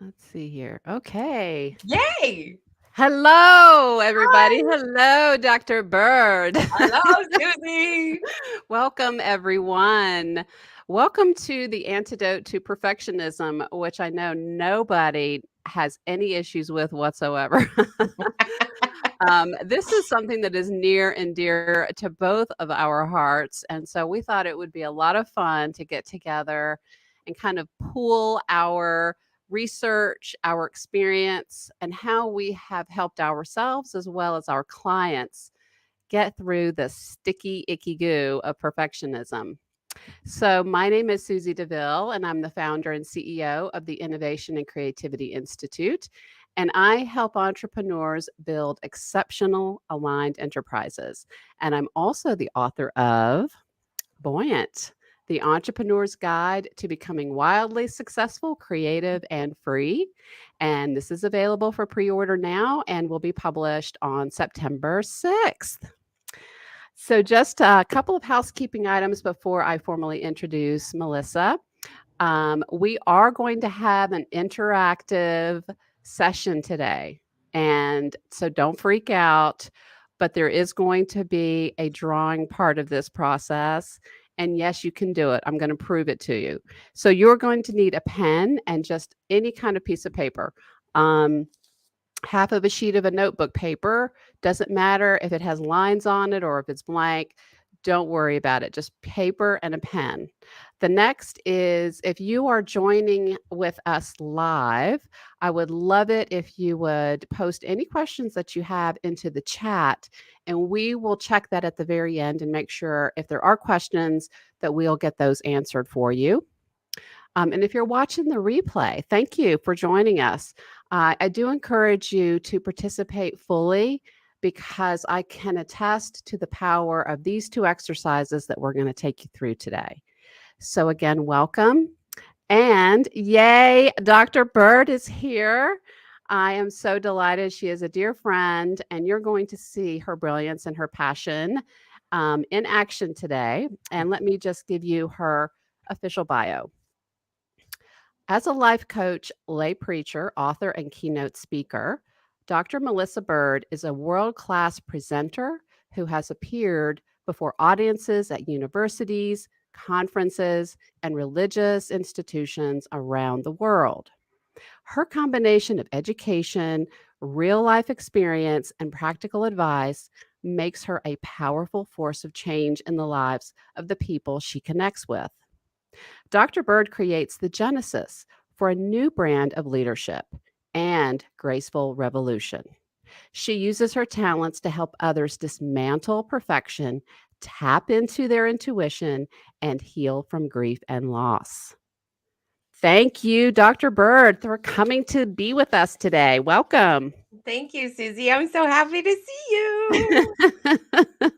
Let's see here. Okay. Yay! Hello, everybody. Hi. Hello, Dr. Bird. Hello, Susie. Welcome, everyone. Welcome to the Antidote to Perfectionism, which I know nobody has any issues with whatsoever. This is something that is near and dear to both of our hearts. And so we thought it would be a lot of fun to get together and kind of pool our research, our experience, and how we have helped ourselves as well as our clients get through the sticky, icky goo of perfectionism. So, my name is Susie deVille, and I'm the founder and CEO of the Innovation and Creativity Institute. And I help entrepreneurs build exceptional aligned enterprises. And I'm also the author of Buoyant, the entrepreneur's guide to becoming wildly successful, creative, and free. And this is available for pre order now and will be published on September 6th. So, just a couple of housekeeping items before I formally introduce Melissa. We are going to have an interactive session today. And so don't freak out, but there is going to be a drawing part of this process. And yes, you can do it. I'm going to prove it to you. So you're going to need a pen and just any kind of piece of paper. Um, Half of a sheet of a notebook paper. Doesn't matter if it has lines on it or if it's blank. Don't worry about it. Just paper and a pen. The next is if you are joining with us live, I would love it if you would post any questions that you have into the chat, and we will check that at the very end and make sure if there are questions that we'll get those answered for you. And if you're watching the replay, thank you for joining us. I do encourage you to participate fully because I can attest to the power of these two exercises that we're going to take you through today. So, again, welcome. And yay, Dr. Bird is here. I am so delighted. She is a dear friend, and you're going to see her brilliance and her passion in action today. And let me just give you her official bio. As a life coach, lay preacher, author, and keynote speaker, Dr. Melissa Bird is a world class presenter who has appeared before audiences at universities, conferences, and religious institutions around the world. Her combination of education, real life experience, and practical advice makes her a powerful force of change in the lives of the people she connects with. Dr. Bird creates the genesis for a new brand of leadership and graceful revolution. She uses her talents to help others dismantle perfection, tap into their intuition, and heal from grief and loss. Thank you, Dr. Bird, for coming to be with us today. Welcome. Thank you, Susie. I'm so happy to see you.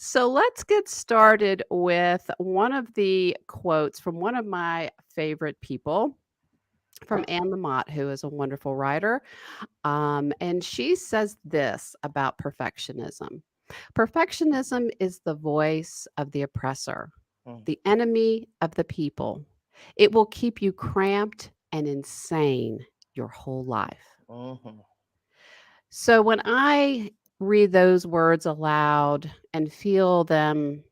So let's get started with one of the quotes from one of my favorite people, from Anne Lamott, who is a wonderful writer. And she says this about perfectionism: perfectionism is the voice of the oppressor, Mm. the enemy of the people. It will keep you cramped and insane your whole life. Mhm. So when I read those words aloud and feel them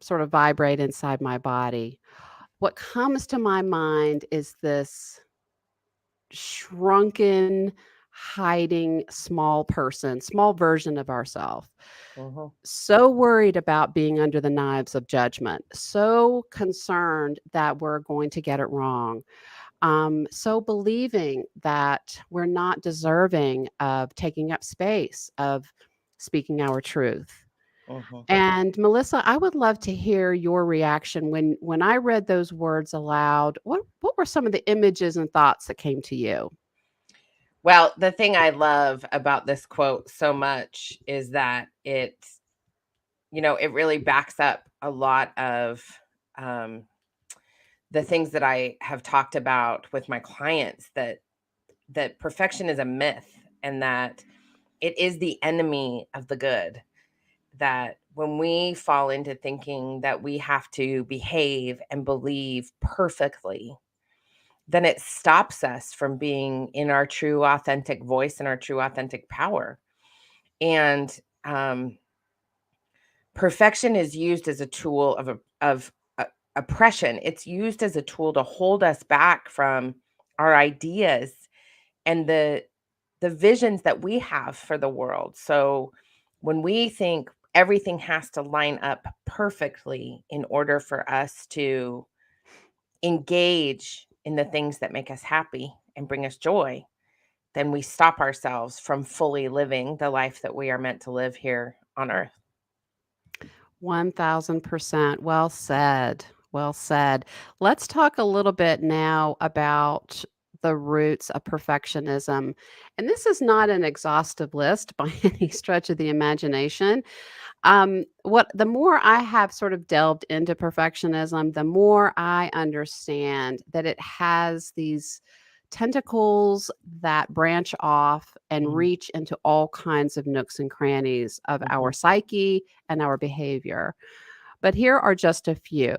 sort of vibrate inside my body, what comes to my mind is this shrunken, hiding, small person, small version of ourselves. Mhm. So worried about being under the knives of judgment, so concerned that we're going to get it wrong, so believing that we're not deserving of taking up space, of speaking our truth. Mhm. And Melissa, I would love to hear your reaction when I read those words aloud. What were some of the images and thoughts that came to you? Well, the thing I love about this quote so much is that it really backs up a lot of um, the things that I have talked about with my clients, that perfection is a myth and that it is the enemy of the good. That when we fall into thinking that we have to behave and believe perfectly, then it stops us from being in our true authentic voice and our true authentic power. And perfection is used as a tool of oppression. It's used as a tool to hold us back from our ideas and the visions that we have for the world. So when we think everything has to line up perfectly in order for us to engage in the things that make us happy and bring us joy, then we stop ourselves from fully living the life that we are meant to live here on earth. 1000%. Well said. Well said. Let's talk a little bit now about the roots of perfectionism. And this is not an exhaustive list by any stretch of the imagination. What the more I have sort of delved into perfectionism, the more I understand that it has these tentacles that branch off and Mhm, reach into all kinds of nooks and crannies of our mhm, psyche and our behavior. But here are just a few.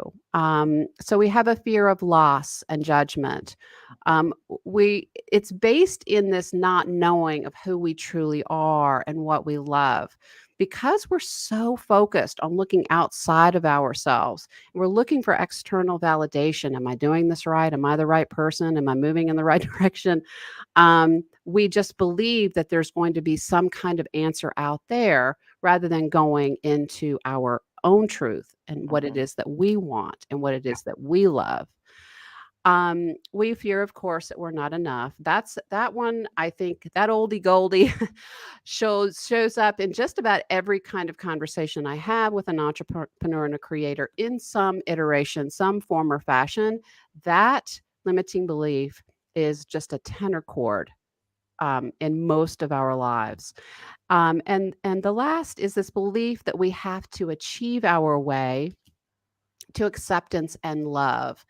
So we have a fear of loss and judgment. It's based in this not knowing of who we truly are and what we love. Because we're so focused on looking outside of ourselves, we're looking for external validation. Am I doing this right? Am I the right person? Am I moving in the right direction? We just believe that there's going to be some kind of answer out there rather than going into our own truth and what it mhm. is that we want and what it Yeah. is that we love. We fear, of course, that we're not enough. That's that one. I think that oldie goldie shows up in just about every kind of conversation I have with an entrepreneur and a creator in some iteration, some form or fashion. That limiting belief is just a tenor chord in most of our lives. And the last is this belief that we have to achieve our way to acceptance and love.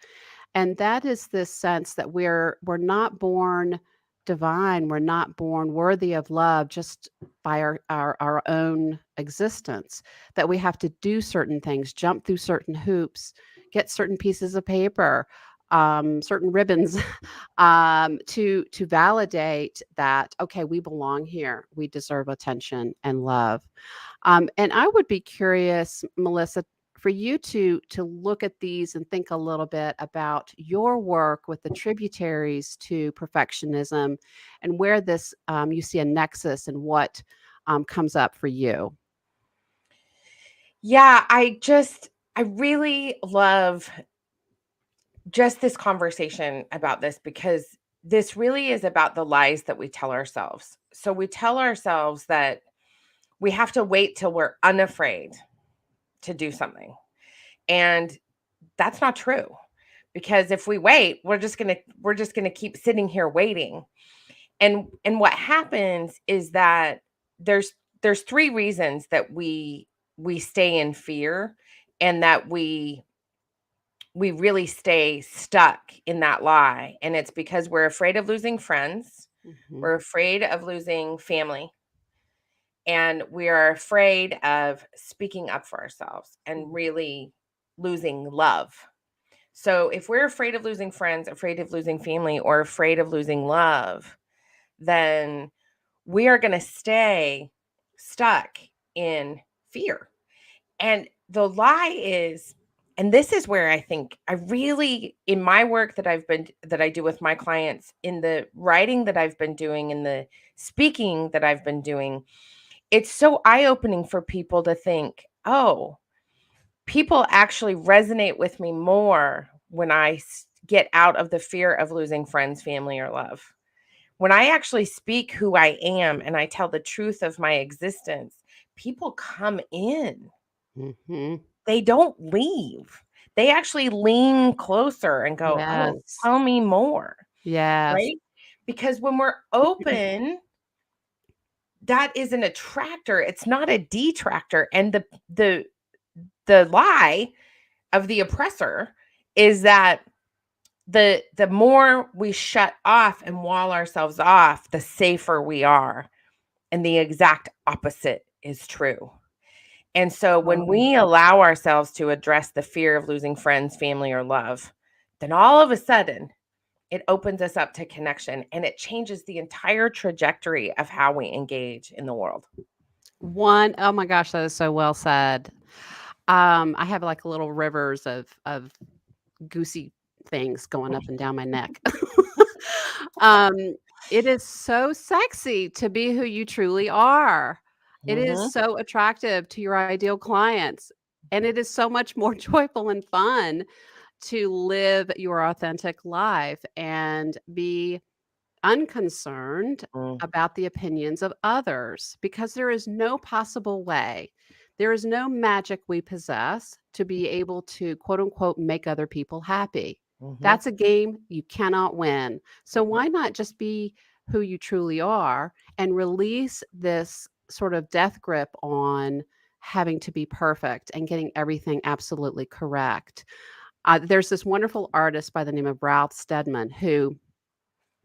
And that is this sense that we're not born divine, we're not born worthy of love just by our own existence, that we have to do certain things, jump through certain hoops, get certain pieces of paper, certain ribbons, to validate that okay, we belong here, we deserve attention and love. And I would be curious, Melissa, for you to look at these and think a little bit about your work with the tributaries to perfectionism and where this you see a nexus and what comes up for you. Yeah, I really love just this conversation about this because this really is about the lies that we tell ourselves. So we tell ourselves that we have to wait till we're unafraid to do something. And that's not true. Because if we wait, we're just going to keep sitting here waiting. And what happens is that there's there's three reasons that we stay in fear and that we really stay stuck in that lie. And it's because we're afraid of losing friends, Mhm. we're afraid of losing family, and we are afraid of speaking up for ourselves and really losing love. So if we're afraid of losing friends, afraid of losing family, or afraid of losing love, then we are going to stay stuck in fear. And the lie is, and this is where I think I really, in my work that I do with my clients, in the writing that I've been doing, in the speaking that I've been doing, it's so eye-opening for people to think, oh, people actually resonate with me more when get out of the fear of losing friends, family, or love. When I actually speak who I am and I tell the truth of my existence, people come in. Mhm. They don't leave. They actually lean closer and go, "Oh, Yes. tell me more." Yes. Right? Because when we're open, that is an attractor. It's not a detractor. And the lie of the oppressor is that the more we shut off and wall ourselves off, the safer we are. And the exact opposite is true. And so when Oh. we allow ourselves to address the fear of losing friends, family, or love, then all of a sudden it opens us up to connection, and it changes the entire trajectory of how we engage in the world. Oh my gosh, that is so well said. I have like little rivers of goosey things going up and down my neck. um, it is so sexy to be who you truly are. It is Mhm. so attractive to your ideal clients, and it is so much more joyful and fun to live your authentic life and be unconcerned Mm. about the opinions of others, because there is no possible way, there is no magic we possess to be able to quote unquote make other people happy. Mhm. That's a game you cannot win. So Mhm. why not just be who you truly are and release this sort of death grip on having to be perfect and getting everything absolutely correct? There's this wonderful artist by the name of Ralph Steadman who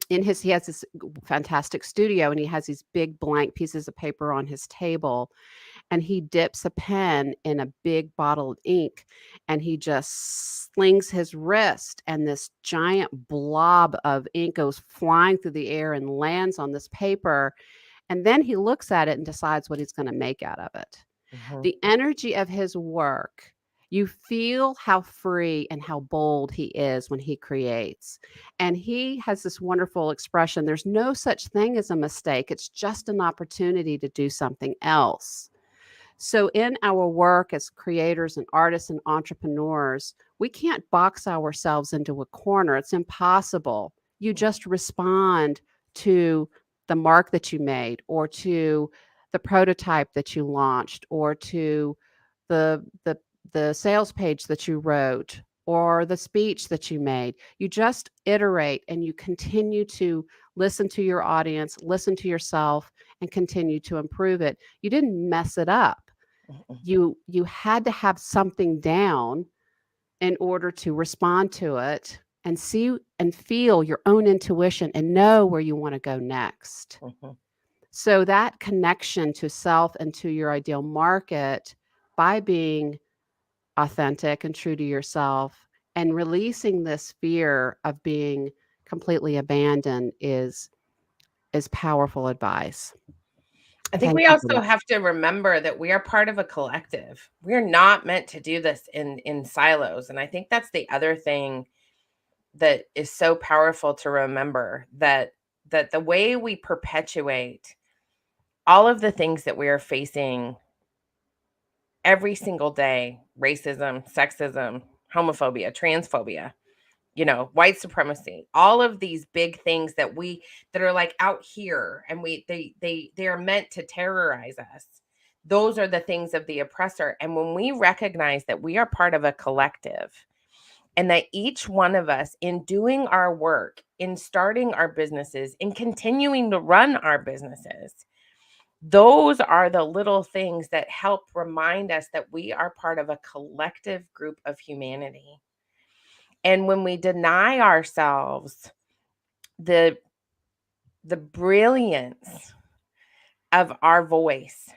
he has this fantastic studio, and he has these big blank pieces of paper on his table, and he dips a pen in a big bottle of ink, and he just slings his wrist, and this giant blob of ink goes flying through the air and lands on this paper, and then he looks at it and decides what he's going to make out of it. Mhm. The energy of his work, you feel how free and how bold he is when he creates. And he has this wonderful expression, there's no such thing as a mistake. It's just an opportunity to do something else. So, in our work as creators and artists and entrepreneurs, we can't box ourselves into a corner. It's impossible. You just respond to the mark that you made, or to the prototype that you launched, or to the the the sales page that you wrote, or the speech that you made. You just iterate and you continue to listen to your audience, listen to yourself, and continue to improve it. You didn't mess it up. Mhm. You had to have something down in order to respond to it and see and feel your own intuition and know where you want to go next. Mhm. So that connection to self and to your ideal market, by being authentic and true to yourself and releasing this fear of being completely abandoned, is powerful advice. I think Thank we you for also that. have to remember that we are part of a collective. We're not meant to do this in silos, and I think that's the other thing that is so powerful to remember, that the way we perpetuate all of the things that we are facing every single day, racism, sexism, homophobia, transphobia, white supremacy, all of these big things that are like out here, and they are meant to terrorize us. Those are the things of the oppressor. And when we recognize that we are part of a collective, and that each one of us, in doing our work, in starting our businesses, in continuing to run our businesses, those are the little things that help remind us that we are part of a collective group of humanity. And when we deny ourselves the brilliance of our voice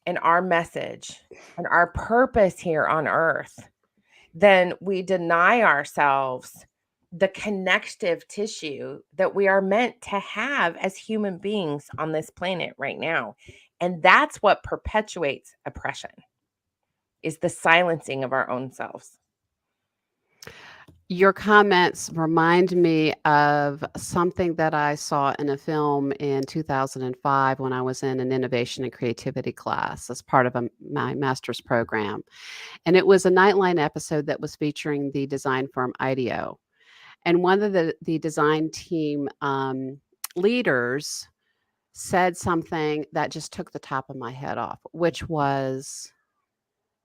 and our message and our purpose here on earth, then we deny ourselves the connective tissue that we are meant to have as human beings on this planet right now. And that's what perpetuates oppression, is the silencing of our own selves. Your comments remind me of something that I saw in a film in 2005 when I was in an innovation and creativity class as part of my master's program. And it was a Nightline episode that was featuring the design firm IDEO. And one of the design team leaders said something that just took the top of my head off, which was,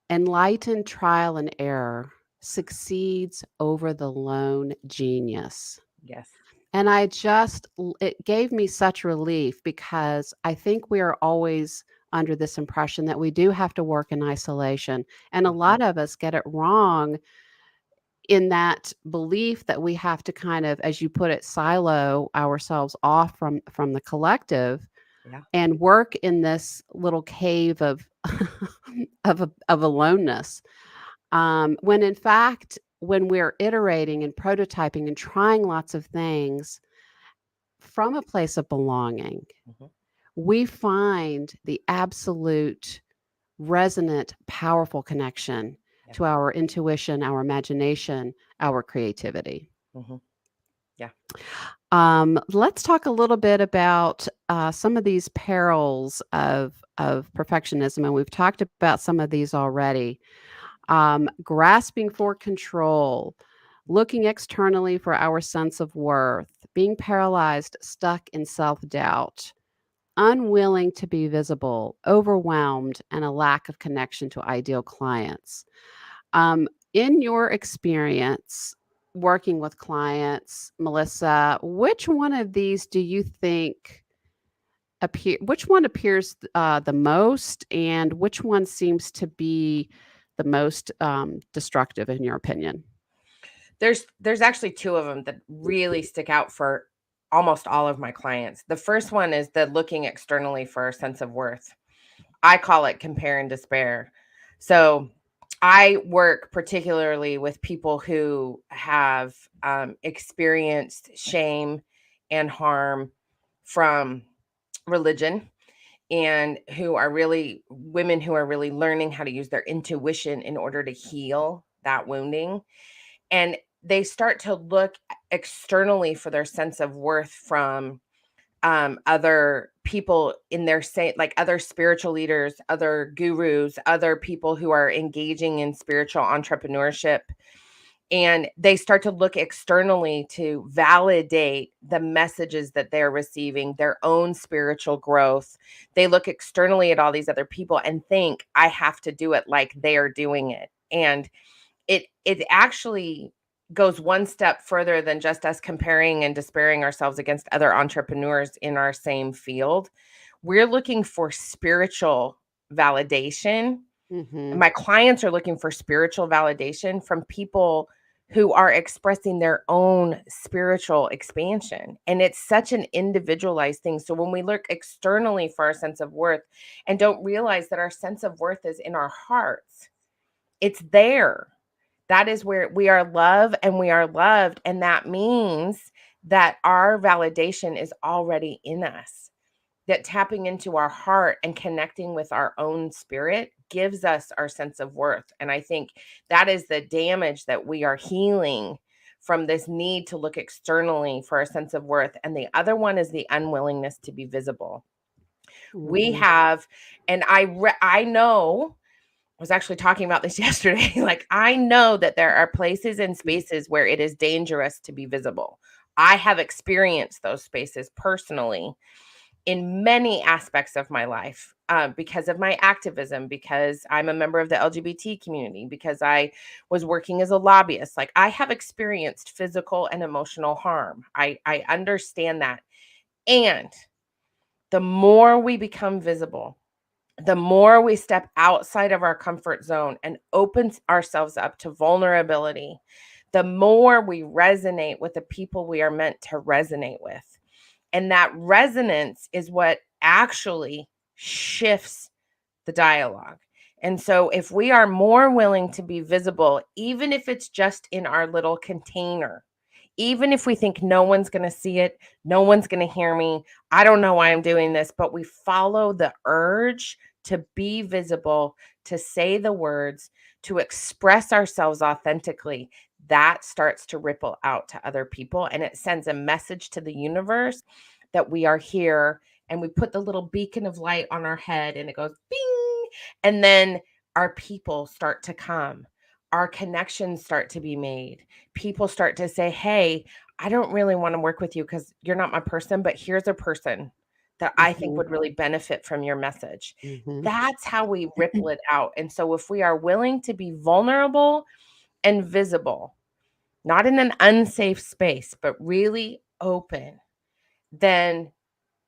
enlightened trial and error succeeds over the lone genius. Yes. And it gave me such relief, because I think we are always under this impression that we do have to work in isolation. And a Mhm. lot of us get it wrong in that belief that we have to kind of, as you put it, silo ourselves off from the collective Yeah. and work in this little cave of of aloneness, when in fact when we're iterating and prototyping and trying lots of things from a place of belonging, Mhm. we find the absolute resonant, powerful connection Yeah. to our intuition, our imagination, our creativity. Mhm. Yeah. Let's talk a little bit about some of these perils of perfectionism, and we've talked about some of these already. Grasping for control, looking externally for our sense of worth, being paralyzed, stuck in self doubt, unwilling to be visible, overwhelmed, and a lack of connection to ideal clients. In your experience working with clients, Melissa, which one of these do you think which one appears the most, and which one seems to be the most destructive in your opinion? There's actually two of them that really stick out for almost all of my clients. The first one is the looking externally for a sense of worth. I call it compare and despair. So I work particularly with people who have experienced shame and harm from religion, and who are really women who are really learning how to use their intuition in order to heal that wounding. And they start to look externally for their sense of worth from other people in their same, like other spiritual leaders, other gurus, other people who are engaging in spiritual entrepreneurship. And they start to look externally to validate the messages that they're receiving, their own spiritual growth. They look externally at all these other people and think, I have to do it like they are doing it. And it actually goes one step further than just us comparing and despairing ourselves against other entrepreneurs in our same field. We're looking for spiritual validation. Hmm. My clients are looking for spiritual validation from people who are expressing their own spiritual expansion. And it's such an individualized thing. So when we look externally for our sense of worth and don't realize that our sense of worth is in our hearts, it's there. That is where we are love and we are loved. And that means that our validation is already in us. That tapping into our heart and connecting with our own spirit gives us our sense of worth. And I think that is the damage that we are healing from this need to look externally for a sense of worth. And the other one is the unwillingness to be visible. We Hmm. have, and I know I was actually talking about this yesterday. Like, I know that there are places and spaces where it is dangerous to be visible. I have experienced those spaces personally in many aspects of my life, because of my activism, because I'm a member of the LGBT community, because I was working as a lobbyist. Like, I have experienced physical and emotional harm. I understand that. And the more we become visible, the more we step outside of our comfort zone and open ourselves up to vulnerability, the more we resonate with the people we are meant to resonate with. And that resonance is what actually shifts the dialogue. And so, if we are more willing to be visible, even if it's just in our little container, even if we think no one's going to see it, no one's going to hear me, I don't know why I'm doing this, but we follow the urge to be visible, to say the words, to express ourselves authentically, that starts to ripple out to other people. And it sends a message to the universe that we are here. And we put the little beacon of light on our head and it goes bing. And then our people start to come. Our connections start to be made. People start to say, hey, I don't really want to work with you because you're not my person, but here's a person that I think Hmm. would really benefit from your message. Hmm. That's how we ripple it out. And so if we are willing to be vulnerable and visible, not in an unsafe space, but really open, then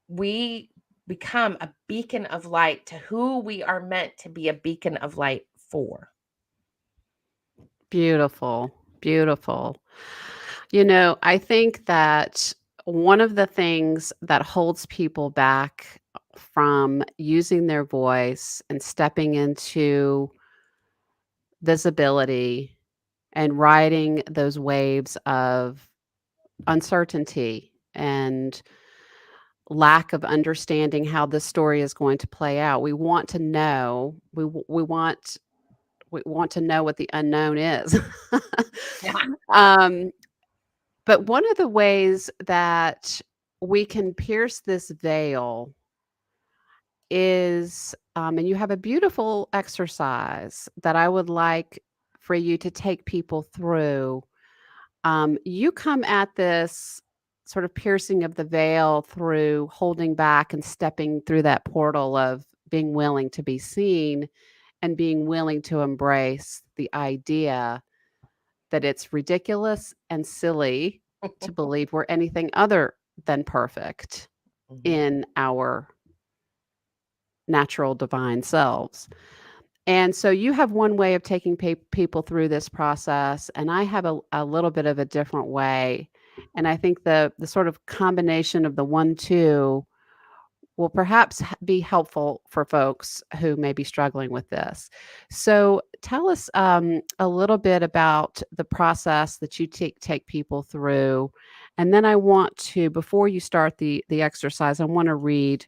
we become a beacon of light to who we are meant to be a beacon of light for. Beautiful, beautiful. I think that one of the things that holds people back from using their voice and stepping into visibility and riding those waves of uncertainty and lack of understanding how this story is going to play out. We want to know. We want to know what the unknown is. Yeah. um, but one of the ways that we can pierce this veil is, and you have a beautiful exercise that I would like for you to take people through. You come at this sort of piercing of the veil through holding back and stepping through that portal of being willing to be seen and being willing to embrace the idea that it's ridiculous and silly to believe we're anything other than perfect Mhm. in our natural divine selves. And so you have one way of taking people through this process, and I have a little bit of a different way. And I think the sort of combination of the 1, 2 will perhaps be helpful for folks who may be struggling with this. So tell us a little bit about the process that you take people through, and then I want to, before you start the exercise, I want to read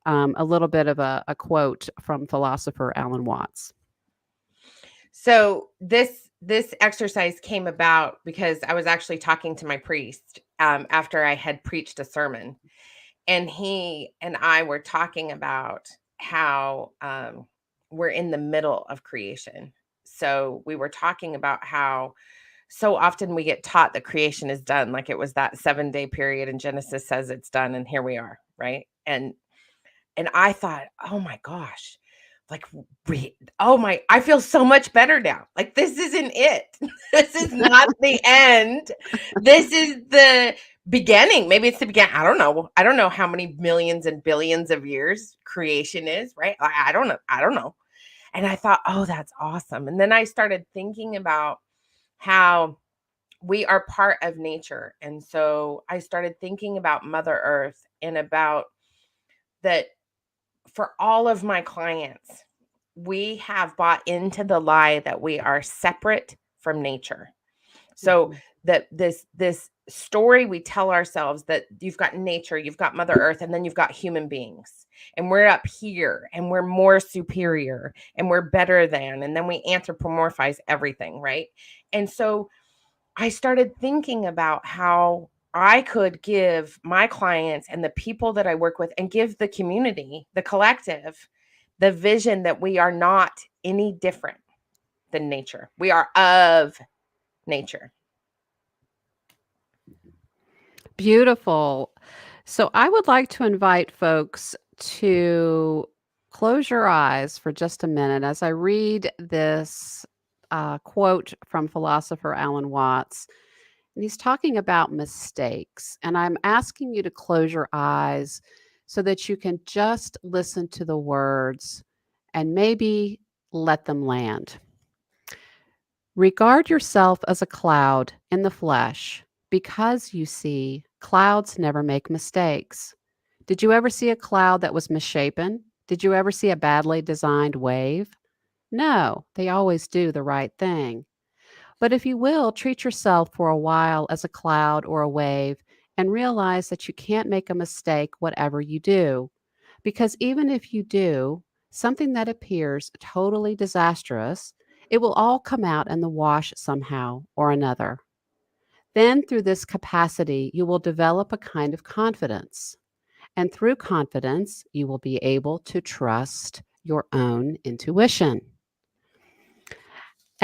a little bit of a quote from philosopher Alan Watts. So this exercise came about because I was actually talking to my priest after I had preached a sermon, and he and I were talking about how we're in the middle of creation. So we were talking about how so often we get taught that creation is done, like it was that 7-day period, and Genesis says it's done, and here we are, right? And I thought, "Oh my gosh, like, oh my, I feel so much better now. Like, this isn't it. This is not the end. This is the beginning. Maybe it's the beginning. I don't know. I don't know how many millions and billions of years creation is, right? I don't know. I don't know." And I thought, "Oh, that's awesome." And then I started thinking about how we are part of nature. And so I started thinking about Mother Earth and about that for all of my clients, we have bought into the lie that we are separate from nature. So Mhm. that this story we tell ourselves that you've got nature, you've got Mother Earth, and then you've got human beings. And we're up here and we're more superior and we're better than, and then we anthropomorphize everything, right? And so I started thinking about how I could give my clients and the people that I work with and give the community, the collective, the vision that we are not any different than nature. We are of nature. Beautiful. So I would like to invite folks to close your eyes for just a minute as I read this quote from philosopher Alan Watts. And he's talking about mistakes. And I'm asking you to close your eyes so that you can just listen to the words and maybe let them land. Regard yourself as a cloud in the flesh, because you see, clouds never make mistakes. Did you ever see a cloud that was misshapen? Did you ever see a badly designed wave? No, they always do the right thing. But if you will, treat yourself for a while as a cloud or a wave and realize that you can't make a mistake whatever you do. Because even if you do something that appears totally disastrous, it will all come out in the wash somehow or another. Then, through this capacity, you will develop a kind of confidence. And through confidence, you will be able to trust your own intuition.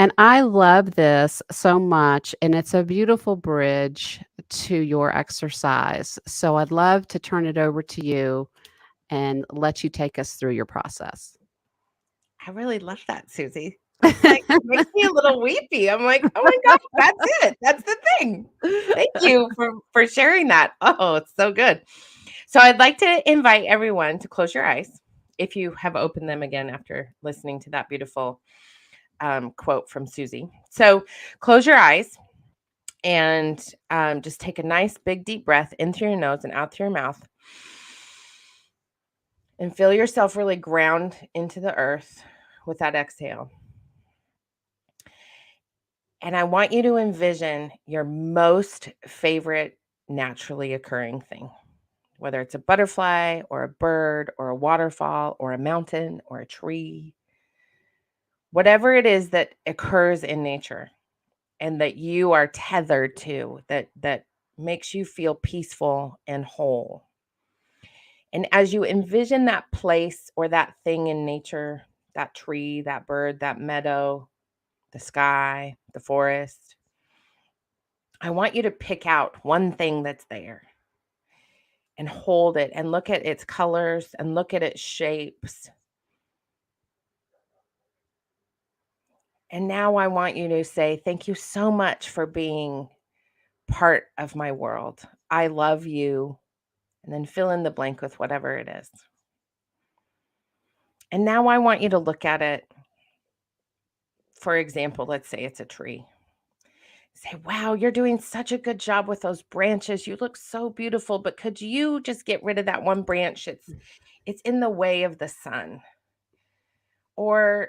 And I love this so much, and it's a beautiful bridge to your exercise. So I'd love to turn it over to you and let you take us through your process. I really love that, Susie. That's like makes me a little weepy. I'm like, oh my gosh, that's it. That's the thing. Thank you for sharing that. Oh, it's so good. So I'd like to invite everyone to close your eyes if you have opened them again after listening to that beautiful quote from Susie. So close your eyes and just take a nice big deep breath in through your nose and out through your mouth. And feel yourself really ground into the earth with that exhale. And I want you to envision your most favorite naturally occurring thing, whether it's a butterfly or a bird or a waterfall or a mountain or a tree, whatever it is that occurs in nature and that you are tethered to, that makes you feel peaceful and whole. And as you envision that place or that thing in nature, that tree, that bird, that meadow, the sky, the forest, I want you to pick out one thing that's there and hold it and look at its colors and look at its shapes. And now I want you to say, thank you so much for being part of my world. I love you. And then fill in the blank with whatever it is. And now I want you to look at it. For example, let's say it's a tree. Say, wow, you're doing such a good job with those branches. You look so beautiful, but could you just get rid of that one branch? It's in the way of the sun. Or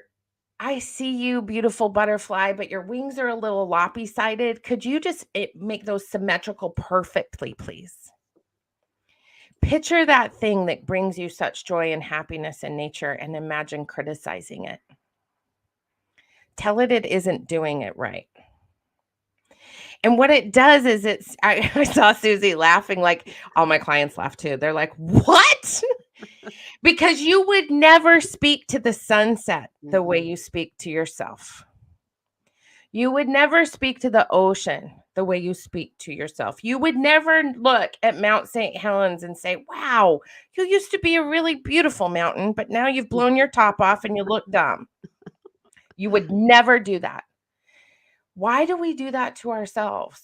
I see you, beautiful butterfly, but your wings are a little lopsided. Could you just make those symmetrical perfectly, please? Picture that thing that brings you such joy and happiness in nature and imagine criticizing it. Tell it isn't doing it right. And what it does is I saw Susie laughing, like all my clients laugh too. They're like, what? Because you would never speak to the sunset the way you speak to yourself. You would never speak to the ocean the way you speak to yourself. You would never look at Mount St. Helens and say, wow, you used to be a really beautiful mountain, but now you've blown your top off and you look dumb. You would never do that. Why do we do that to ourselves?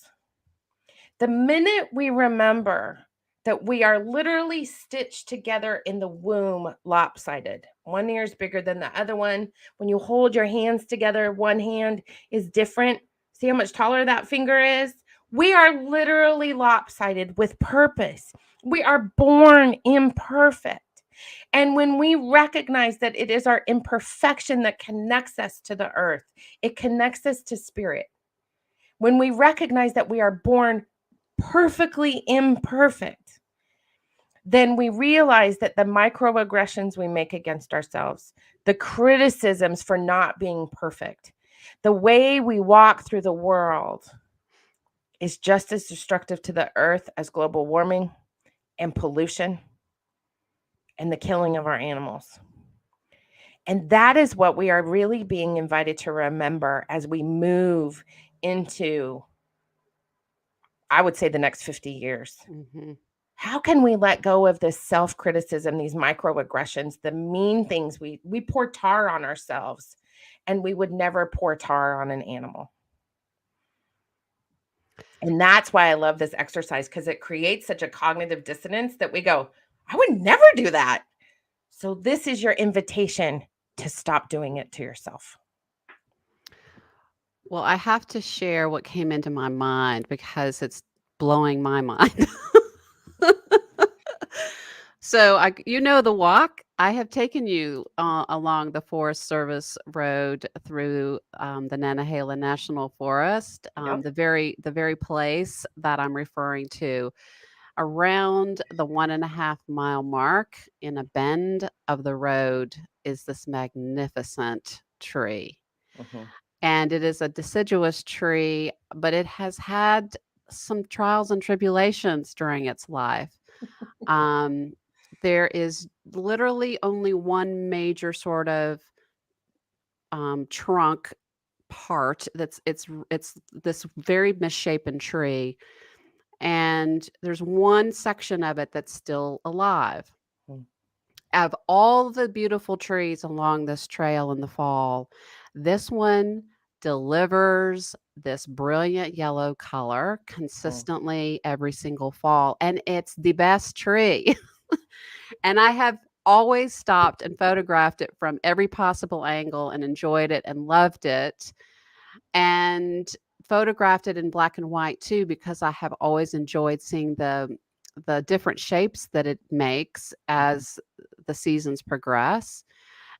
The minute we remember that we are literally stitched together in the womb, lopsided. One ear is bigger than the other one. When you hold your hands together, one hand is different. See how much taller that finger is? We are literally lopsided with purpose. We are born imperfect. And when we recognize that it is our imperfection that connects us to the earth, it connects us to spirit. When we recognize that we are born perfectly imperfect, then we realize that the microaggressions we make against ourselves, the criticisms for not being perfect, the way we walk through the world is just as destructive to the earth as global warming and pollution and the killing of our animals. And that is what we are really being invited to remember as we move into, I would say, the next 50 years. Mm-hmm. How can we let go of this self-criticism, these microaggressions, the mean things? We pour tar on ourselves, and we would never pour tar on an animal. And that's why I love this exercise, because it creates such a cognitive dissonance that we go, I would never do that. So this is your invitation to stop doing it to yourself. Well, I have to share what came into my mind because it's blowing my mind. So, you know the walk. I have taken you along the Forest Service Road through the Nantahala National Forest, Yep. the very place that I'm referring to. Around the 1.5 mile mark, in a bend of the road, is this magnificent tree. Mm-hmm. And it is a deciduous tree, but it has had some trials and tribulations during its life. There is literally only one major sort of trunk part it's this very misshapen tree, and there's one section of it that's still alive. Out of all the beautiful trees along this trail in the fall, this one delivers this brilliant yellow color consistently every single fall, and it's the best tree. And I have always stopped and photographed it from every possible angle and enjoyed it and loved it, and photographed it in black and white too, because I have always enjoyed seeing the different shapes that it makes as the seasons progress.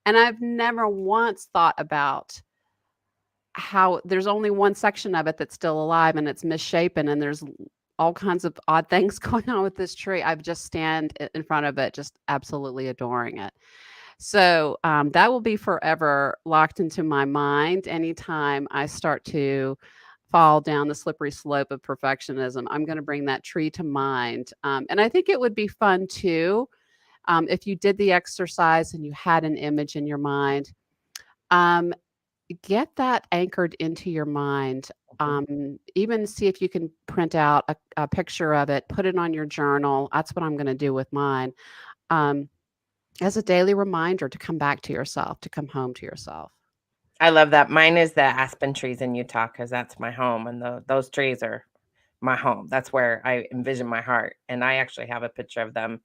And I've never once thought about how there's only one section of it that's still alive and it's misshapen and there's all kinds of odd things going on with this tree. I've just stand in front of it, just absolutely adoring it. So that will be forever locked into my mind. Anytime I start to fall down the slippery slope of perfectionism, I'm going to bring that tree to mind. And I think it would be fun too, if you did the exercise and you had an image in your mind. Um, get that anchored into your mind. Mhm. Even see if you can print out a picture of it, put it on your journal. That's what I'm going to do with mine. Um, as a daily reminder to come back to yourself, to come home to yourself. I love that. Mine is the aspen trees in Utah because that's my home, and those trees are my home. That's where I envision my heart, and I actually have a picture of them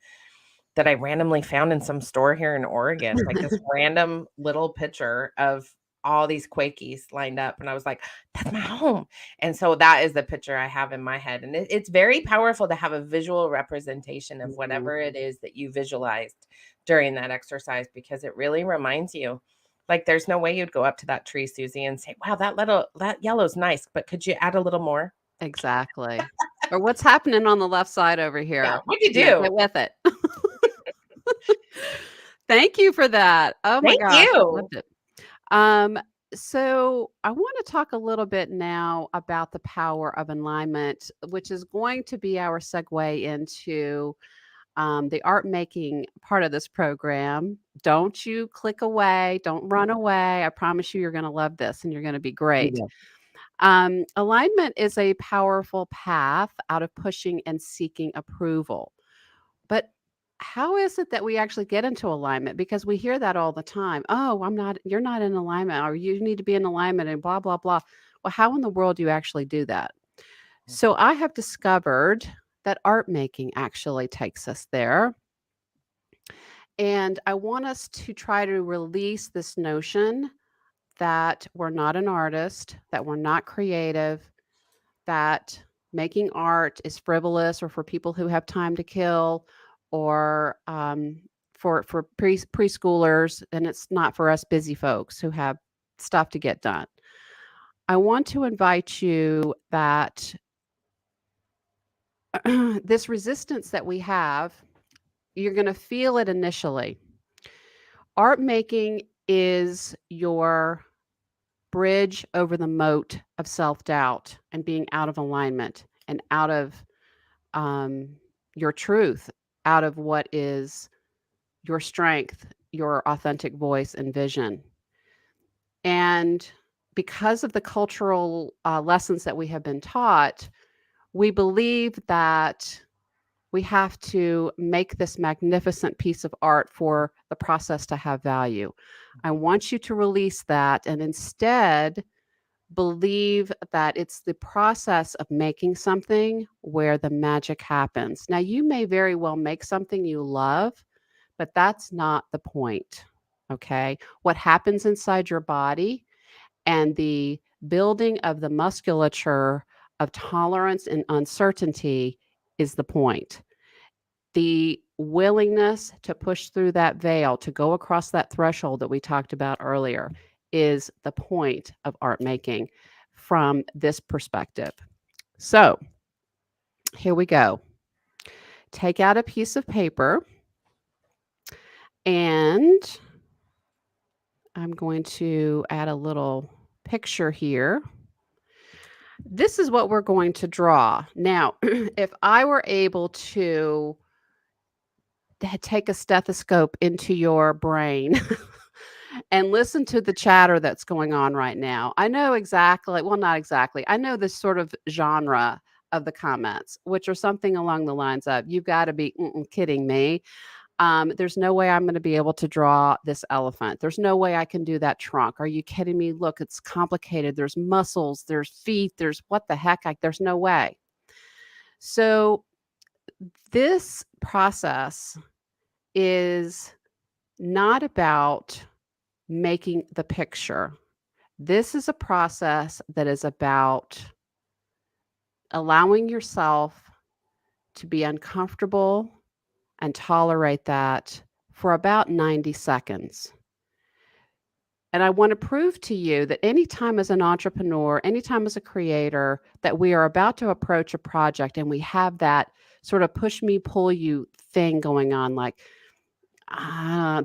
that I randomly found in some store here in Oregon, like this random little picture of all these Quakies lined up, and I was like, "That's my home." And so that is the picture I have in my head, and it's very powerful to have a visual representation of Mhm. whatever it is that you visualized during that exercise because it really reminds you. Like, there's no way you'd go up to that tree, Susie, and say, "Wow, that yellow's nice, but could you add a little more?" Exactly. Or what's happening on the left side over Yeah, here? what'd you You know, do? get with it. Thank you for that. Oh my Thank gosh, I you. loved it. Um, so I want to talk a little bit now about the power of alignment, which is going to be our segue into the art making part of this program. Don't you click away. Don't run away. I promise you, you're going to love this and you're going to be You great. will. Alignment is a powerful path out of pushing and seeking approval. But how is it that we actually get into alignment? Because we hear that all the time. Oh, you're not in alignment, or you need to be in alignment, and blah, blah, blah. Well, how in the world do you actually do that? So I have discovered that art making actually takes us there. And I want us to try to release this notion that we're not an artist, that we're not creative, that making art is frivolous or for people who have time to kill or for preschoolers, and it's not for us busy folks who have stuff to get done. I want to invite you that this resistance that we have, you're going to feel it initially. Art making is your bridge over the moat of self doubt and being out of alignment and out of um, your truth, out of what is your strength, your authentic voice and vision. And because of the cultural lessons that we have been taught, we believe that we have to make this magnificent piece of art for the process to have value. I want you to release that and instead believe that it's the process of making something where the magic happens. Now, you may very well make something you love, but that's not the point. Okay. What happens inside your body and the building of the musculature of tolerance and uncertainty is the point. The willingness to push through that veil, to go across that threshold that we talked about earlier, is the point of art making from this perspective. So, here we go. Take out a piece of paper, and I'm going to add a little picture here. This is what we're going to draw. Now, if I were able to take a stethoscope into your brain and listen to the chatter that's going on right now. I know exactly, well, not exactly. I know this sort of genre of the comments, which are something along the lines of, "You've got to be kidding me. There's no way I'm going to be able to draw this elephant. There's no way I can do that trunk. Are you kidding me? Look, it's complicated. There's muscles, there's feet, there's what the heck? There's no way." So, this process is not about making the picture. This is a process that is about allowing yourself to be uncomfortable and tolerate that for about 90 seconds. And I want to prove to you that anytime as an entrepreneur, anytime as a creator, that we are about to approach a project and we have that sort of push me, pull you thing going on, like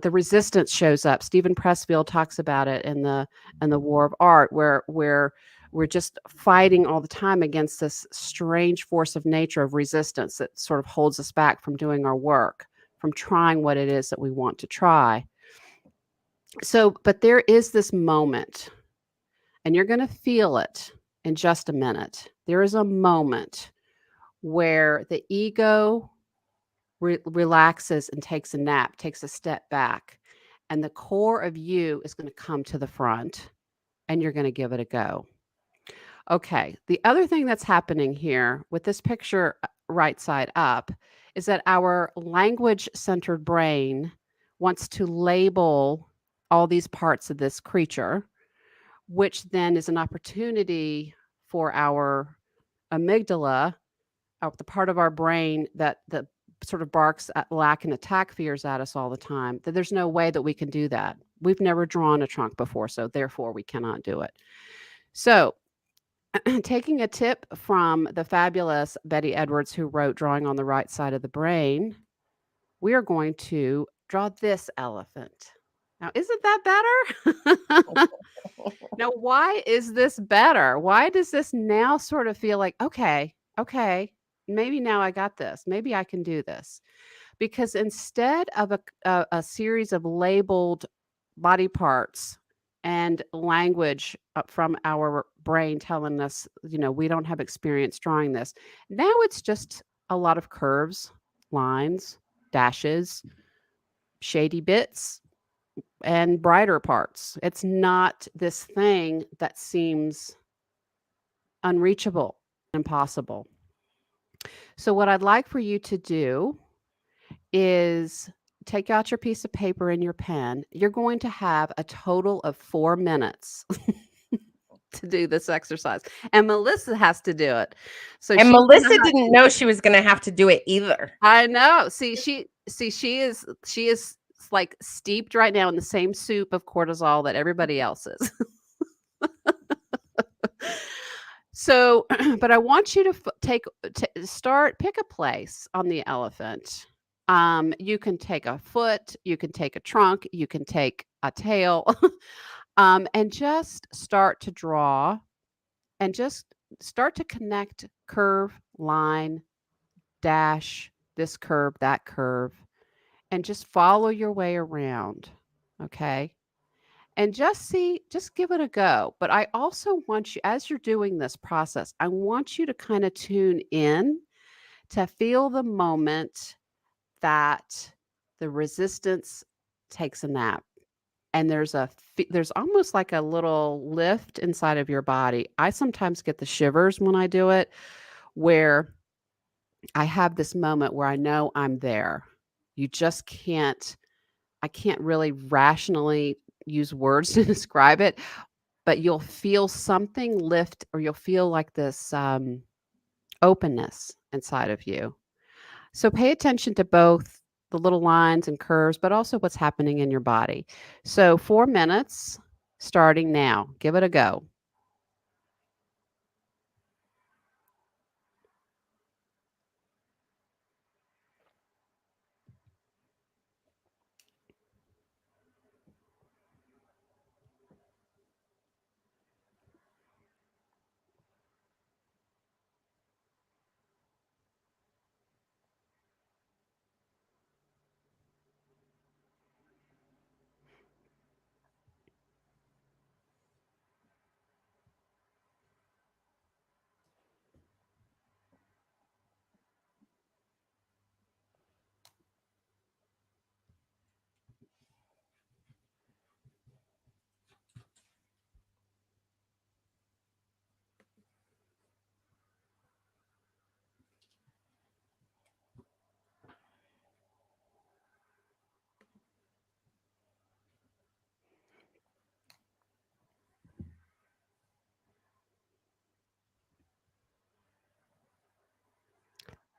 the resistance shows up. Stephen Pressfield talks about it in the War of Art, where we're just fighting all the time against this strange force of nature of resistance that sort of holds us back from doing our work, from trying what it is that we want to try. So, but there is this moment, and you're going to feel it in just a minute. There is a moment where the ego relaxes and takes a nap, takes a step back, and the core of you is going to come to the front and you're going to give it a go. Okay, the other thing that's happening here with this picture right side up is that our language centered brain wants to label all these parts of this creature, which then is an opportunity for our amygdala, the part of our brain that sort of barks at lack and attack fears at us all the time, that there's no way that we can do that. We've never drawn a trunk before, so therefore we cannot do it. So taking a tip from the fabulous Betty Edwards, who wrote Drawing on the Right Side of the Brain, we are going to draw this elephant. Now, isn't that better? Now, why is this better? Why does this now sort of feel like, okay, maybe now I got this. Maybe I can do this. Because instead of a series of labeled body parts and language from our brain telling us, we don't have experience drawing this, now it's just a lot of curves, lines, dashes, shady bits, and brighter parts. It's not this thing that seems unreachable, impossible. So, what I'd like for you to do is take out your piece of paper and your pen. You're going to have a total of 4 minutes to do this exercise, and Melissa has to do it. So And she's gonna Melissa have didn't know she was gonna have to do it either. I know. She is like steeped right now in the same soup of cortisol that everybody else is. So, but I want you to pick a place on the elephant. You can take a foot, you can take a trunk, you can take a tail, and just start to draw and just start to connect curve, line, dash, this curve, that curve, and just follow your way around. Okay. And just give it a go. But I also want you, as you're doing this process, I want you to kind of tune in to feel the moment that the resistance takes a nap. And there's almost like a little lift inside of your body. I sometimes get the shivers when I do it, where I have this moment where I know I'm there. You just can't I can't really rationally use words to describe it, but you'll feel something lift, or you'll feel like this openness inside of you. So pay attention to both the little lines and curves, but also what's happening in your body. So 4 minutes starting now. Give it a go.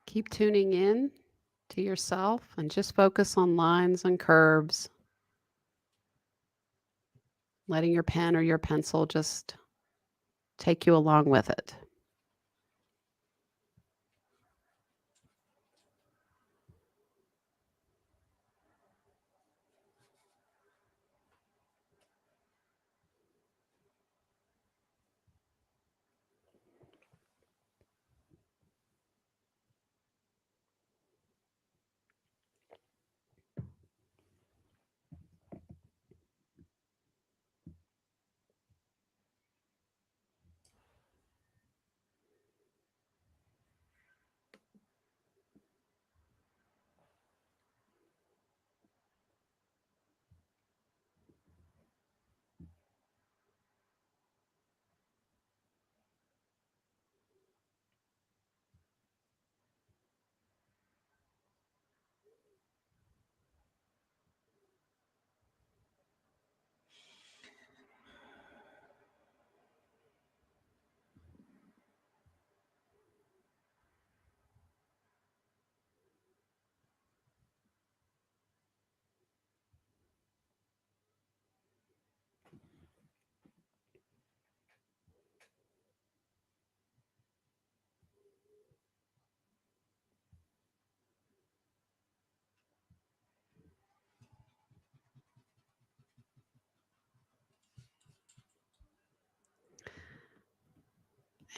Keep tuning in to yourself and just focus on lines and curves. letting your pen or your pencil just take you along with it.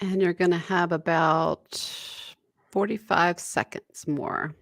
And you're going to have about 45 seconds more.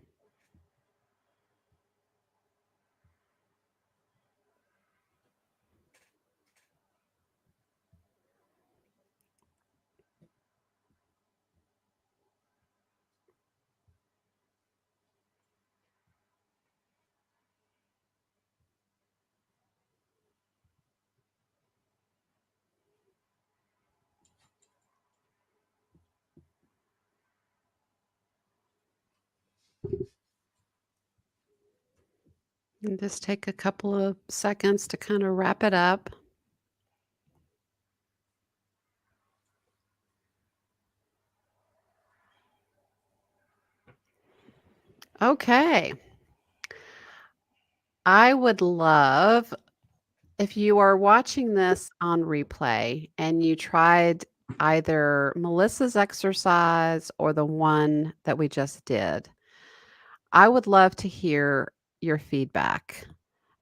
And just take a couple of seconds to kind of wrap it up. Okay. I would love if you are watching this on replay and you tried either Melissa's exercise or the one that we just did. I would love to hear your feedback.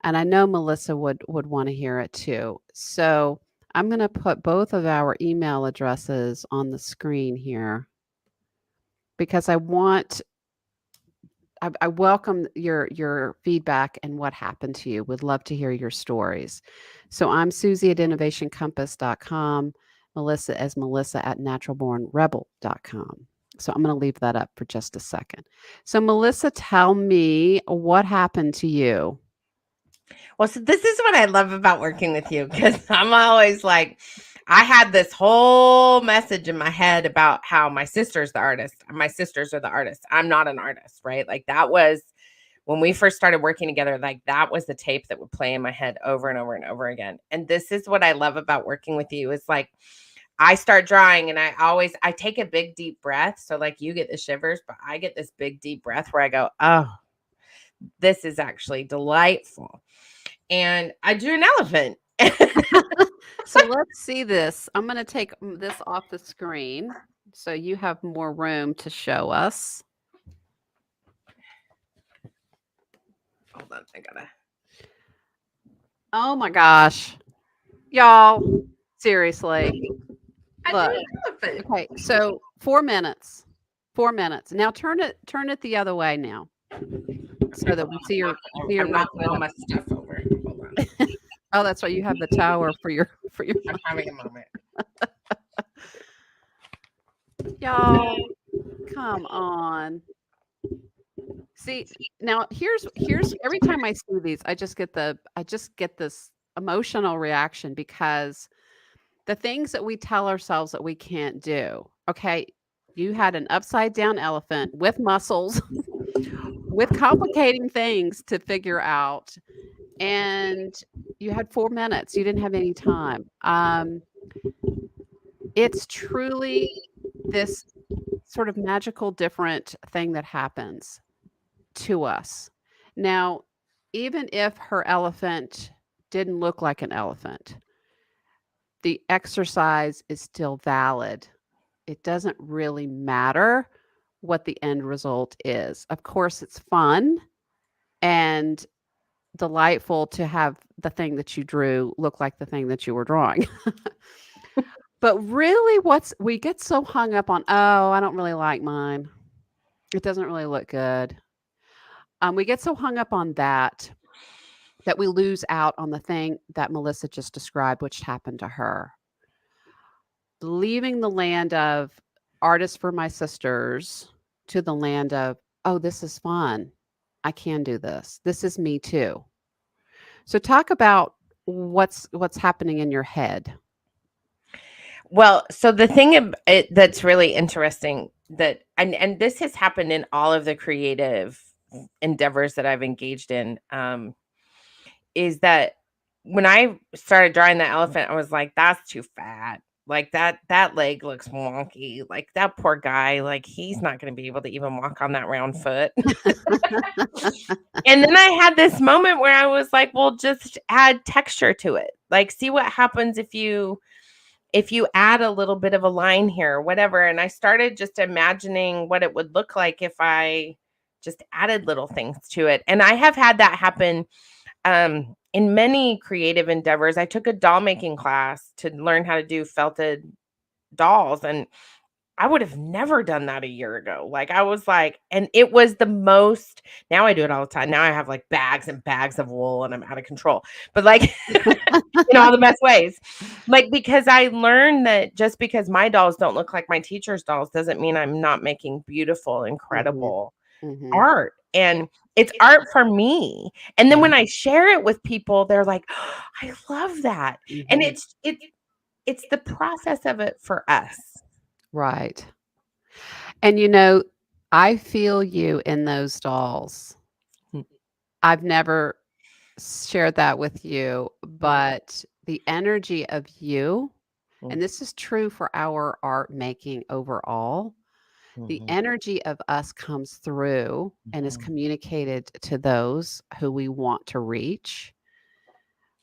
And I know Melissa would want to hear it too. So I'm going to put both of our email addresses on the screen here because I welcome your feedback and what happened to you. Would love to hear your stories. So I'm Susie at innovationcompass.com, Melissa as Melissa at naturalbornrebel.com. So I'm going to leave that up for just a second. So Melissa, tell me what happened to you. Well, so this is what I love about working with you, because I'm always like, I had this whole message in my head about how my sister's the artist. My sisters are the artists. I'm not an artist, right? Like that was when we first started working together, like that was the tape that would play in my head over and over and over again. And this is what I love about working with you is like, I start drawing and I take a big deep breath. So like you get the shivers, but I get this big deep breath where I go, oh, this is actually delightful. And I drew an elephant. So let's see this. I'm going to take this off the screen so you have more room to show us. Hold on, I gotta. Oh my gosh. Y'all, seriously. Look. Okay, so 4 minutes. 4 minutes. Now turn it the other way now. So that we see your I'm knocking all my stuff over. Hold on. Oh, that's right. You have the tower for your I'm having a moment. Y'all, come on. See, now here's every time I see these, I just get this emotional reaction because the things that we tell ourselves that we can't do. Okay, you had an upside down elephant with muscles, with complicating things to figure out, and you had 4 minutes. You didn't have any time. It's truly this sort of magical different thing that happens to us. Now, even if her elephant didn't look like an elephant, the exercise is still valid. It doesn't really matter what the end result is. Of course, it's fun and delightful to have the thing that you drew look like the thing that you were drawing. But really, we get so hung up on, oh, I don't really like mine. It doesn't really look good. We get so hung up on that we lose out on the thing that Melissa just described, which happened to her. Leaving the land of artists for my sisters to the land of, oh, this is fun. I can do this. This is me too. So talk about what's happening in your head. Well, so the thing that's really interesting that and this has happened in all of the creative endeavors that I've engaged in, is that when I started drawing the elephant, I was like, that's too fat. Like that leg looks wonky. Like that poor guy, like he's not going to be able to even walk on that round foot. And then I had this moment where I was like, well, just add texture to it. Like see what happens if you add a little bit of a line here, whatever. And I started just imagining what it would look like if I just added little things to it. And I have had that happen in many creative endeavors. I took a doll making class to learn how to do felted dolls. And I would have never done that a year ago. Like I was like, and it was the most, now I do it all the time. Now I have like bags and bags of wool and I'm out of control. But like in all the best ways. Like because I learned that just because my dolls don't look like my teacher's dolls doesn't mean I'm not making beautiful, Mhm. incredible Mhm. art. And it's art for me. And then Yeah. when I share it with people, they're like, oh, I love that. And Mhm. it's the process of it for us. Right. And I feel you in those dolls. I've never shared that with you, but the energy of you, and this is true for our art making overall, the Mhm, energy of us comes through and is mhm, communicated to those who we want to reach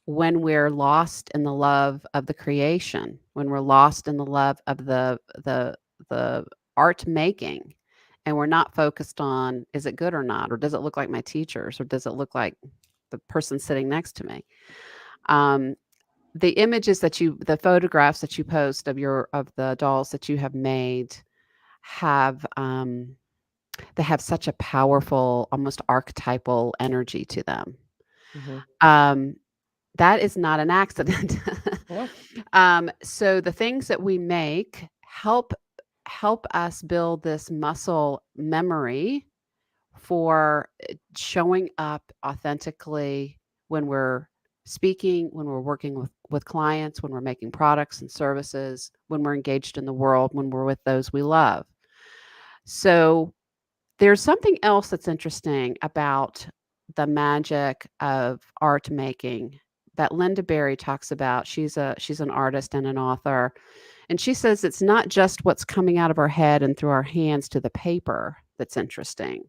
when we're lost in the love of the creation, when we're lost in the love of the art making, and we're not focused on, is it good or not, or does it look like my teacher's, or does it look like the person sitting next to me? um, the images the photographs that you post of the dolls that you have made have they have such a powerful, almost archetypal energy to them. mhm. um, that is not an accident. No. So the things that we make help us build this muscle memory for showing up authentically when we're speaking, when we're working with clients, when we're making products and services, when we're engaged in the world, when we're with those we love. So there's something else that's interesting about the magic of art making that Linda Berry talks about. She's an artist and an author, and she says it's not just what's coming out of our head and through our hands to the paper that's interesting.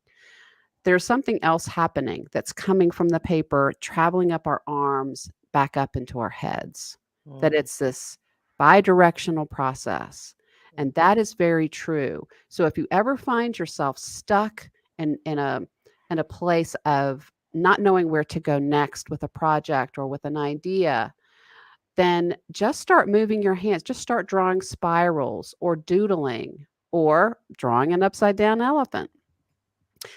There's something else happening that's coming from the paper, traveling up our arms, back up into our heads. That Mm, it's this bidirectional process. And that is very true. So if you ever find yourself stuck in a place of not knowing where to go next with a project or with an idea, then just start moving your hands. Just start drawing spirals or doodling or drawing an upside down elephant,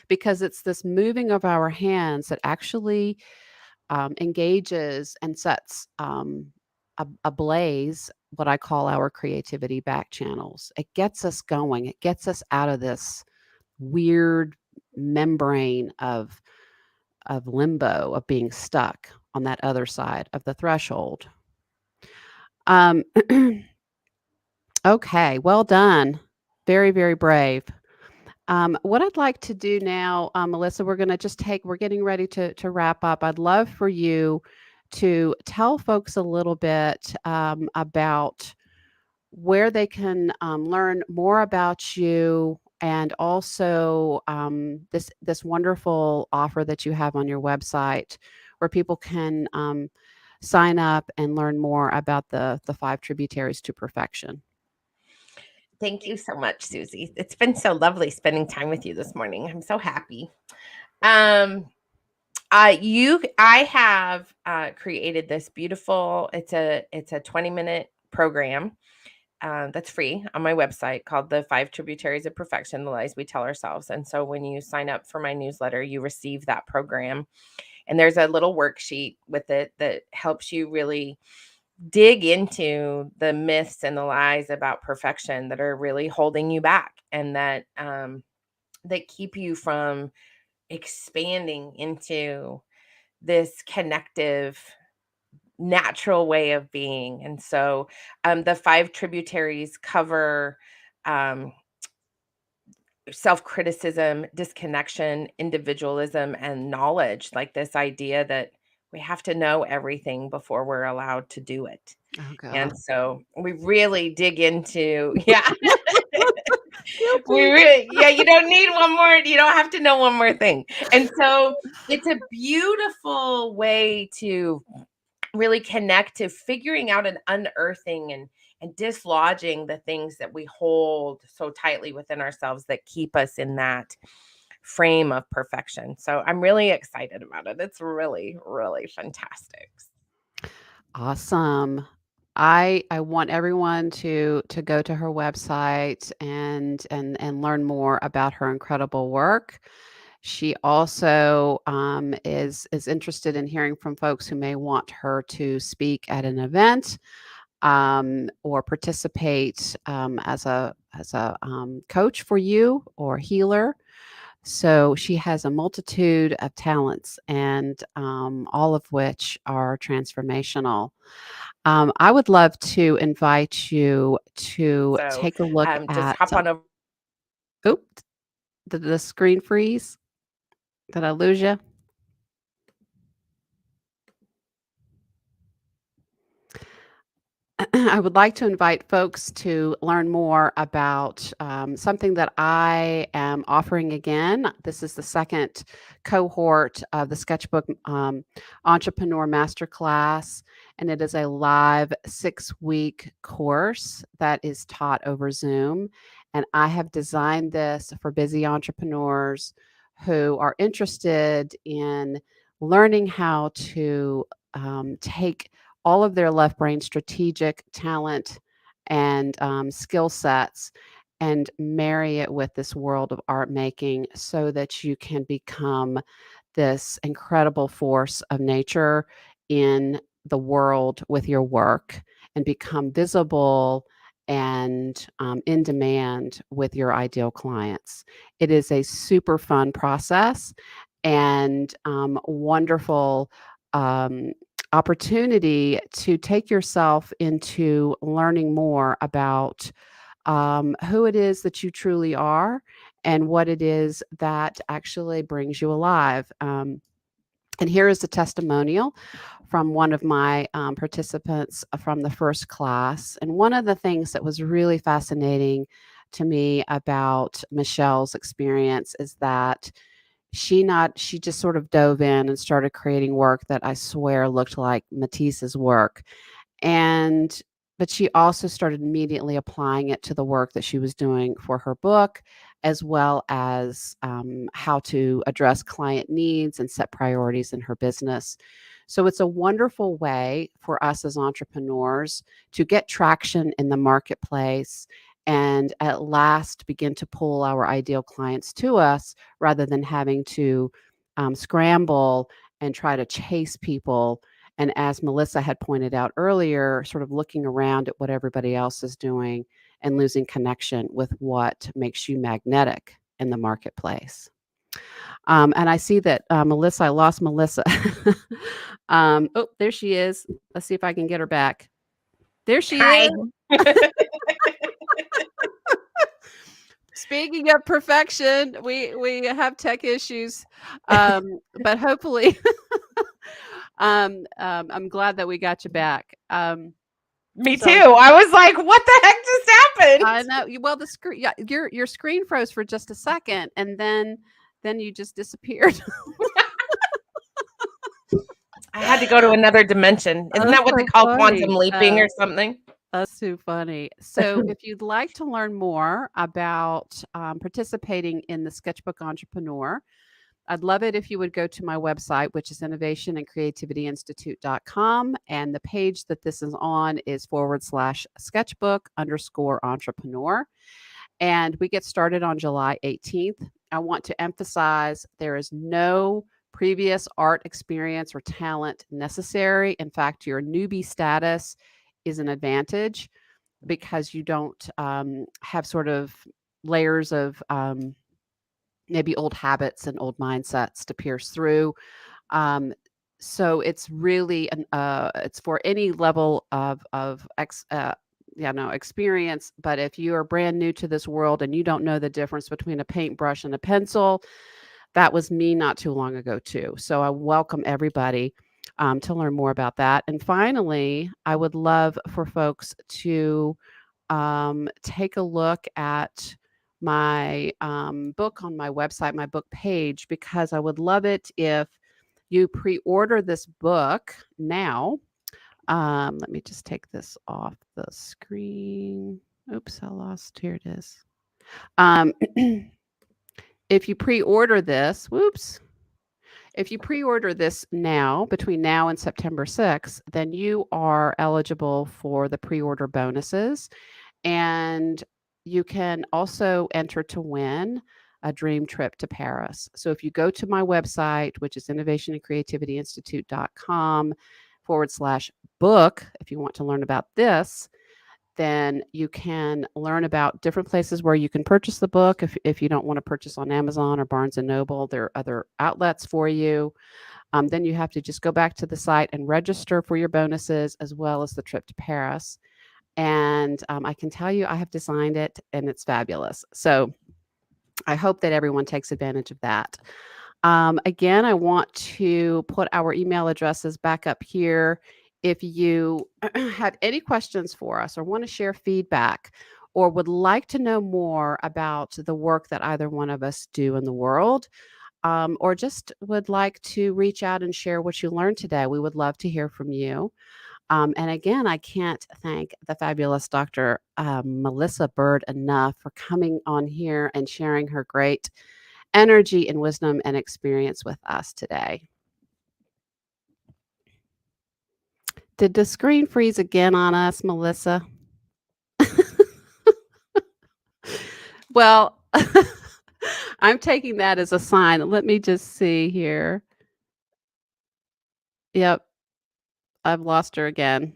because it's this moving of our hands that actually engages and sets ablaze what I call our creativity back channels. It gets us going. It gets us out of this weird membrane of limbo, of being stuck on that other side of the threshold. Um, okay, well done. Very, very brave. What I'd like to do now, Melissa, we're getting ready to wrap up. I'd love for you to tell folks a little bit about where they can learn more about you, and also this wonderful offer that you have on your website where people can sign up and learn more about the 5 tributaries to perfection. Thank you so much, Susie. It's been so lovely spending time with you this morning. I'm so happy. I have created this beautiful. It's a 20-minute program that's free on my website called The 5 Tributaries of Perfection: The Lies We Tell Ourselves. And so when you sign up for my newsletter, you receive that program, and there's a little worksheet with it that helps you really dig into the myths and the lies about perfection that are really holding you back, and that keep you from expanding into this connective, natural way of being. And so the 5 tributaries cover um, self-criticism, disconnection, individualism, and knowledge, like this idea that we have to know everything before we're allowed to do it. Oh And God. so we really dig into, yeah, Guilty. you don't need one more, you don't have to know one more thing. And so it's a beautiful way to really connect to figuring out and unearthing and dislodging the things that we hold so tightly within ourselves that keep us in that frame of perfection. So I'm really excited about it. It's really, really fantastic. Awesome. I want everyone to go to her website and learn more about her incredible work. She also is interested in hearing from folks who may want her to speak at an event, or participate as a coach for you or healer. So she has a multitude of talents, and all of which are transformational. I would love to invite you to So take a look just at. hop on over. Oops, did the screen freeze? Did I lose you? I would like to invite folks to learn more about something that I am offering again. This is the second cohort of the Sketchbook Entrepreneur Masterclass, and it is a live 6-week course that is taught over Zoom. And I have designed this for busy entrepreneurs who are interested in learning how to take all of their left brain strategic talent and skill sets and marry it with this world of art making so that you can become this incredible force of nature in the world with your work and become visible and in demand with your ideal clients. It is a super fun process and wonderful um, opportunity to take yourself into learning more about who it is that you truly are and what it is that actually brings you alive. And here is a testimonial from one of my participants from the first class. And one of the things that was really fascinating to me about Michelle's experience is that she just sort of dove in and started creating work that I swear looked like Matisse's work. And but she also started immediately applying it to the work that she was doing for her book, as well as how to address client needs and set priorities in her business. So it's a wonderful way for us as entrepreneurs to get traction in the marketplace and at last begin to pull our ideal clients to us rather than having to scramble and try to chase people. And as Melissa had pointed out earlier, sort of looking around at what everybody else is doing and losing connection with what makes you magnetic in the marketplace. And I see that Melissa, I lost Melissa. Oh, there she is. Let's see if I can get her back. There she Hi. is. Speaking of perfection, we have tech issues, but hopefully, I'm glad that we got you back. Me So too. I was like, what the heck just happened? I know. Well, the screen, yeah, your screen froze for just a second, and then you just disappeared. I had to go to another dimension. Isn't That's that what they so call quantum funny. leaping or something? That's too funny. So, if you'd like to learn more about participating in the Sketchbook Entrepreneur, I'd love it if you would go to my website, which is innovationandcreativityinstitute.com. And the page that this is on is /sketchbook_entrepreneur. And we get started on July 18th. I want to emphasize there is no previous art experience or talent necessary. In fact, your newbie status is an advantage because you don't have sort of layers of maybe old habits and old mindsets to pierce through. Um, so it's really it's for any level of experience. But if you are brand new to this world and you don't know the difference between a paintbrush and a pencil, that was me not too long ago too. So I welcome everybody to learn more about that. And finally, I would love for folks to take a look at my book on my website, my book page, because I would love it if you pre-order this book now. Let me just take this off the screen. Oops, I lost. Here it is. Um, if you pre-order this, whoops. If you pre-order this now, between now and September 6th, then you are eligible for the pre-order bonuses. And you can also enter to win a dream trip to Paris. So if you go to my website, which is innovationandcreativityyinstitute.com/book, if you want to learn about this, then you can learn about different places where you can purchase the book. If you don't want to purchase on Amazon or Barnes and Noble, there are other outlets for you. Then you have to just go back to the site and register for your bonuses as well as the trip to Paris. And I can tell you, I have designed it and it's fabulous. So I hope that everyone takes advantage of that. Again, I want to put our email addresses back up here. If you have any questions for us or want to share feedback or would like to know more about the work that either one of us do in the world, or just would like to reach out and share what you learned today, we would love to hear from you. And again, I can't thank the fabulous Dr. Melissa Bird enough for coming on here and sharing her great energy and wisdom and experience with us today. Did the screen freeze again on us, Melissa? Well, I'm taking that as a sign. Let me just see here. Yep, I've lost her again.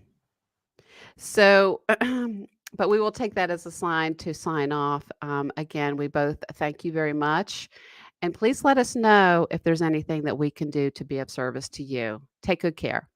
So, but we will take that as a sign to sign off. Again, we both thank you very much. And please let us know if there's anything that we can do to be of service to you. Take good care.